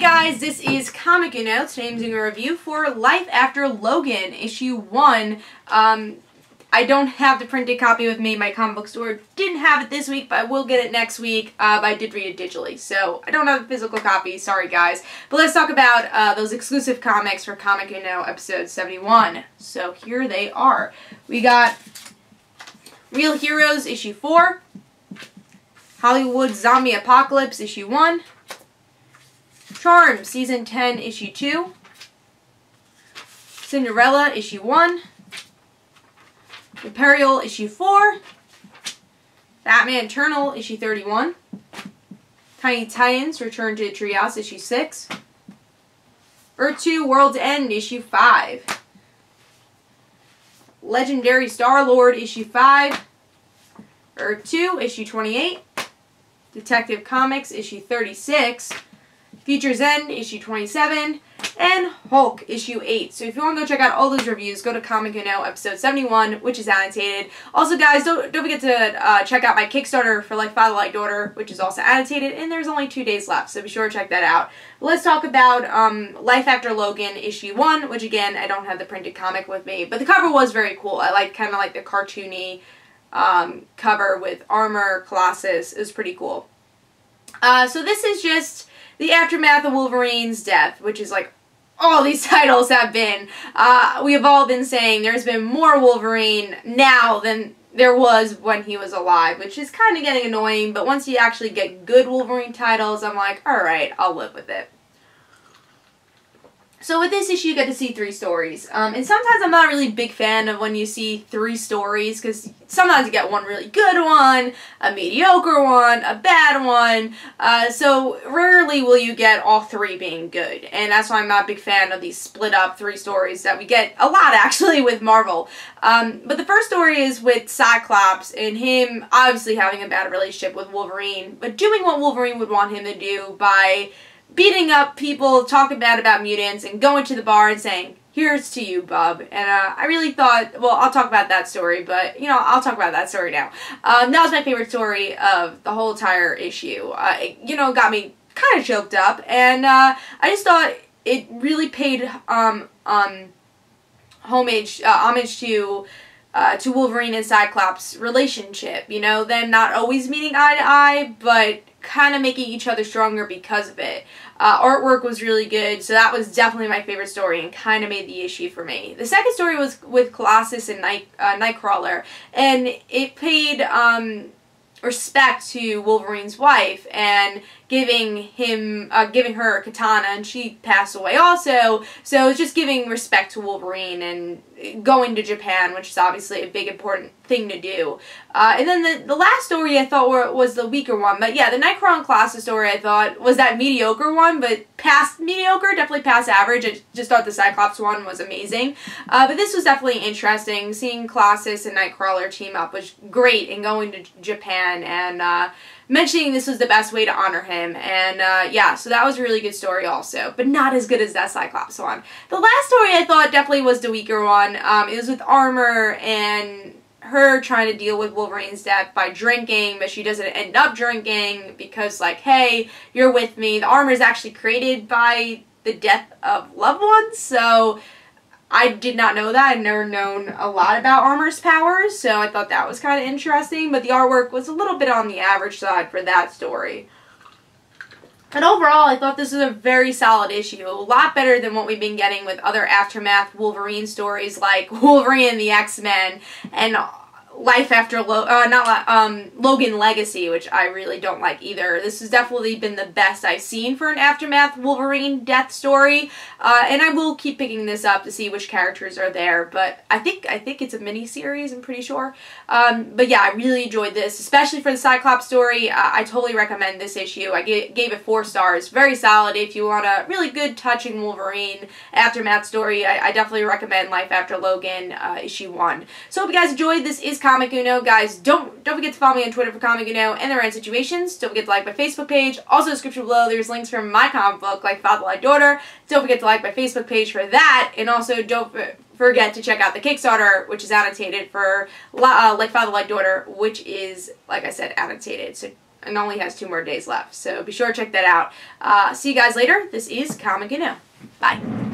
guys, this is Comic Uno. Today I'm doing a review for Life After Logan, issue 1. I don't have the printed copy with me. My comic book store didn't have it this week, but I will get it next week. But I did read it digitally, so I don't have a physical copy. Sorry, guys. But let's talk about those exclusive comics for Comic Uno episode 71. So here they are. We got Real Heroes, issue 4. Hollywood Zombie Apocalypse, issue 1. Charmed, season 10, issue 2. Cinderella, issue 1. Imperial, issue 4. Batman Eternal, issue 31. Tiny Titans, Return to the Treehouse, issue 6. Earth 2, World's End, issue 5. Legendary Star-Lord, issue 5. Earth 2, issue 28. Detective Comics, issue 36. Future's End, issue 27. And Hulk, issue 8. So if you want to go check out all those reviews, go to Comic Uno episode 71, which is annotated. Also, guys, don't forget to check out my Kickstarter for Life After Logan, which is also annotated, and there's only 2 days left, so be sure to check that out. But let's talk about Life After Logan, issue 1, which, again, I don't have the printed comic with me, but the cover was very cool. I kind of like the cartoony cover with armor, Colossus. It was pretty cool. So this is just the aftermath of Wolverine's death, which is like all these titles have been. We have all been saying there's been more Wolverine now than there was when he was alive, which is kind of getting annoying, but once you actually get good Wolverine titles, I'm like, alright, I'll live with it. So with this issue, you get to see 3 stories. And sometimes I'm not really a big fan of when you see 3 stories, because sometimes you get one really good one, a mediocre one, a bad one. So rarely will you get all 3 being good. And that's why I'm not a big fan of these split up 3 stories that we get a lot, actually, with Marvel. But the first story is with Cyclops and him obviously having a bad relationship with Wolverine, but doing what Wolverine would want him to do by beating up people, talking bad about mutants, and going to the bar and saying, "Here's to you, bub." And I really thought, well, I'll talk about that story, but, you know, I'll talk about that story now. That was my favorite story of the whole entire issue. You know, got me kind of choked up, and I just thought it really paid homage to Wolverine and Cyclops' relationship. You know, them not always meeting eye to eye, but kind of making each other stronger because of it. Artwork was really good, so that was definitely my favorite story and kind of made the issue for me. The second story was with Colossus and Nightcrawler, and it paid respect to Wolverine's wife and giving her a katana, and she passed away also, so it's just giving respect to Wolverine and going to Japan, which is obviously a big important thing to do. And then the last story I thought was the weaker one, but yeah, the Nightcrawler and Colossus story I thought was that mediocre one, but past mediocre, definitely past average. I just thought the Cyclops one was amazing. But this was definitely interesting. Seeing Colossus and Nightcrawler team up was great, and going to Japan and mentioning this was the best way to honor him, and yeah, so that was a really good story also, but not as good as that Cyclops one. The last story I thought definitely was the weaker one. It was with Armor and her trying to deal with Wolverine's death by drinking, but she doesn't end up drinking because, like, hey, you're with me. The Armor is actually created by the death of loved ones, so I did not know that. I'd never known a lot about Armor's powers, so I thought that was kind of interesting, but the artwork was a little bit on the average side for that story. But overall, I thought this was a very solid issue. A lot better than what we've been getting with other Aftermath Wolverine stories like Wolverine and the X-Men and Life After Logan Legacy, which I really don't like either. This has definitely been the best I've seen for an Aftermath Wolverine death story, and I will keep picking this up to see which characters are there, but I think it's a mini-series, I'm pretty sure. But yeah, I really enjoyed this, especially for the Cyclops story. I totally recommend this issue. I gave it 4 stars. Very solid. If you want a really good, touching Wolverine Aftermath story, I definitely recommend Life After Logan, issue 1. So hope you guys enjoyed. This is Comic Uno. Guys, don't forget to follow me on Twitter for Comic Uno and the Rant Situations. Don't forget to like my Facebook page. Also, in the description below, there's links for my comic book, Life After Logan. Don't forget to like my Facebook page for that. And also, don't forget to check out the Kickstarter, which is annotated for Life After Logan, which is, like I said, annotated. So and only has 2 more days left. So be sure to check that out. See you guys later. This is Comic Bye.